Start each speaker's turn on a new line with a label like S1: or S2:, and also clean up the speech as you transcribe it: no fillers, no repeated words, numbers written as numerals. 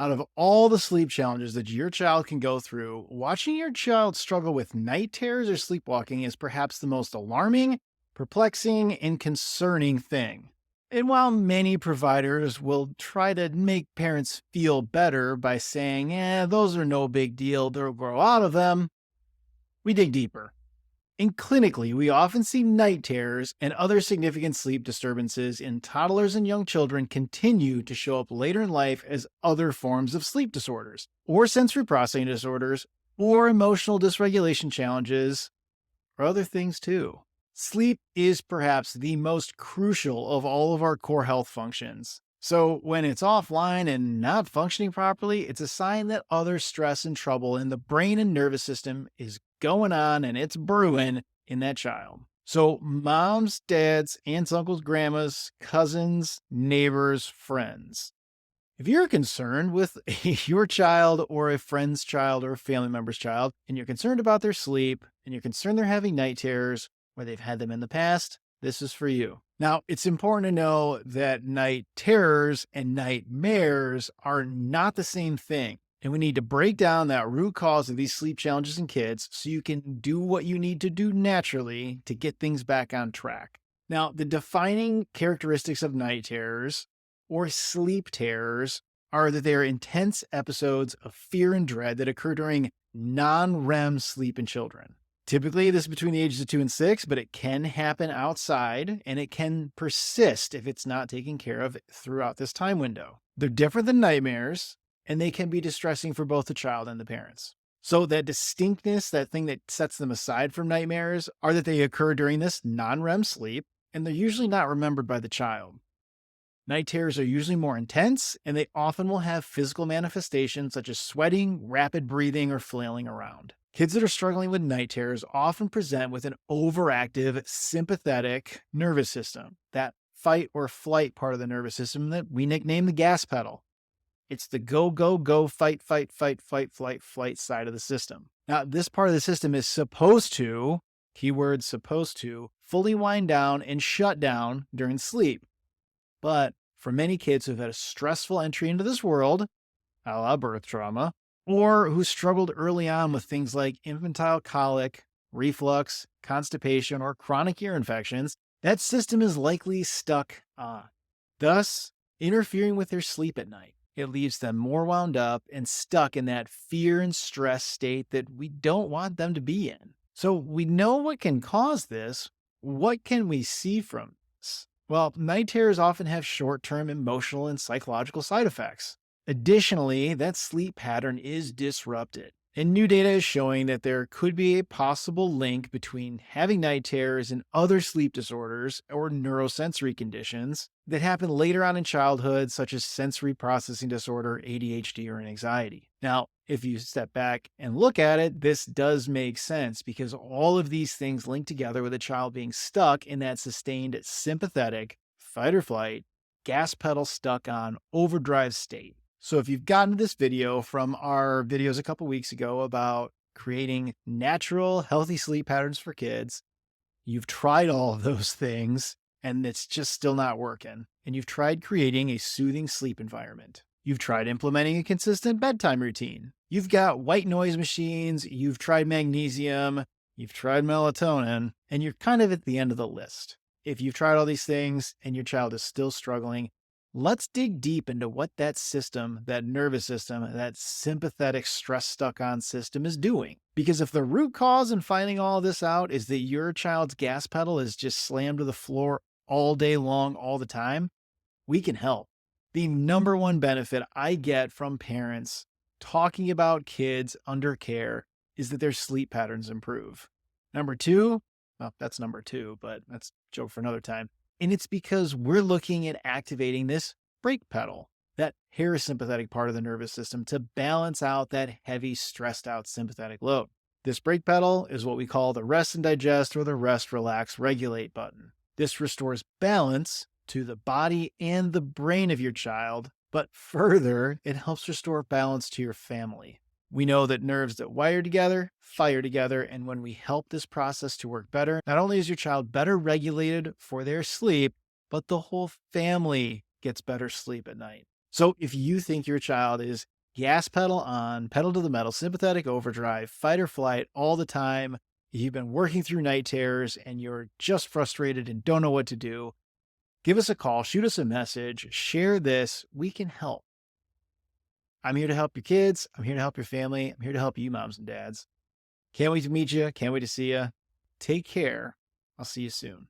S1: Out of all the sleep challenges that your child can go through, watching your child struggle with night terrors or sleepwalking is perhaps the most alarming, perplexing, and concerning thing. And while many providers will try to make parents feel better by saying, those are no big deal, they'll grow out of them, we dig deeper. And clinically, we often see night terrors and other significant sleep disturbances in toddlers and young children continue to show up later in life as other forms of sleep disorders, or sensory processing disorders, or emotional dysregulation challenges, or other things too. Sleep is perhaps the most crucial of all of our core health functions. So, when it's offline and not functioning properly, it's a sign that other stress and trouble in the brain and nervous system is going on and it's brewing in that child. So, moms, dads, aunts, uncles, grandmas, cousins, neighbors, friends. If you're concerned with your child or a friend's child or a family member's child, and you're concerned about their sleep, and you're concerned they're having night terrors, or they've had them in the past, this is for you. Now, it's important to know that night terrors and nightmares are not the same thing. And we need to break down that root cause of these sleep challenges in kids so you can do what you need to do naturally to get things back on track. Now, the defining characteristics of night terrors or sleep terrors are that they are intense episodes of fear and dread that occur during non-REM sleep in children. Typically, this is between the ages of 2 and 6, but it can happen outside and it can persist if it's not taken care of throughout this time window. They're different than nightmares, and they can be distressing for both the child and the parents. So that distinctness, that thing that sets them aside from nightmares, are that they occur during this non-REM sleep, and they're usually not remembered by the child. Night terrors are usually more intense, and they often will have physical manifestations such as sweating, rapid breathing, or flailing around. Kids that are struggling with night terrors often present with an overactive sympathetic nervous system, that fight or flight part of the nervous system that we nickname the gas pedal. It's the go, go, go, fight, fight, fight, fight, flight, flight side of the system. Now, this part of the system is supposed to, keyword supposed to, fully wind down and shut down during sleep. But for many kids who've had a stressful entry into this world, a la birth trauma, or who struggled early on with things like infantile colic, reflux, constipation, or chronic ear infections, that system is likely stuck on, thus interfering with their sleep at night. It leaves them more wound up and stuck in that fear and stress state that we don't want them to be in. So we know what can cause this. What can we see from this? Well, night terrors often have short-term emotional and psychological side effects. Additionally, that sleep pattern is disrupted. And new data is showing that there could be a possible link between having night terrors and other sleep disorders or neurosensory conditions that happen later on in childhood, such as sensory processing disorder, ADHD, or anxiety. Now, if you step back and look at it, this does make sense because all of these things link together with a child being stuck in that sustained sympathetic fight or flight, gas pedal stuck on overdrive state. So if you've gotten this video from our videos a couple weeks ago about creating natural, healthy sleep patterns for kids, you've tried all of those things and it's just still not working. And you've tried creating a soothing sleep environment. You've tried implementing a consistent bedtime routine. You've got white noise machines. You've tried magnesium. You've tried melatonin, and you're kind of at the end of the list. If you've tried all these things and your child is still struggling, let's dig deep into what that system, that nervous system, that sympathetic stress stuck on system is doing. Because if the root cause in finding all this out is that your child's gas pedal is just slammed to the floor all day long, all the time, we can help. The number one benefit I get from parents talking about kids under care is that their sleep patterns improve. Number two, well, that's number two, but that's a joke for another time. And it's because we're looking at activating this brake pedal, that parasympathetic part of the nervous system, to balance out that heavy, stressed out sympathetic load. This brake pedal is what we call the rest and digest or the rest, relax, regulate button. This restores balance to the body and the brain of your child, but further, it helps restore balance to your family. We know that nerves that wire together, fire together, and when we help this process to work better, not only is your child better regulated for their sleep, but the whole family gets better sleep at night. So if you think your child is gas pedal on, pedal to the metal, sympathetic overdrive, fight or flight all the time, you've been working through night terrors and you're just frustrated and don't know what to do, give us a call, shoot us a message, share this. We can help. I'm here to help your kids. I'm here to help your family. I'm here to help you, moms and dads. Can't wait to meet you. Can't wait to see you. Take care. I'll see you soon.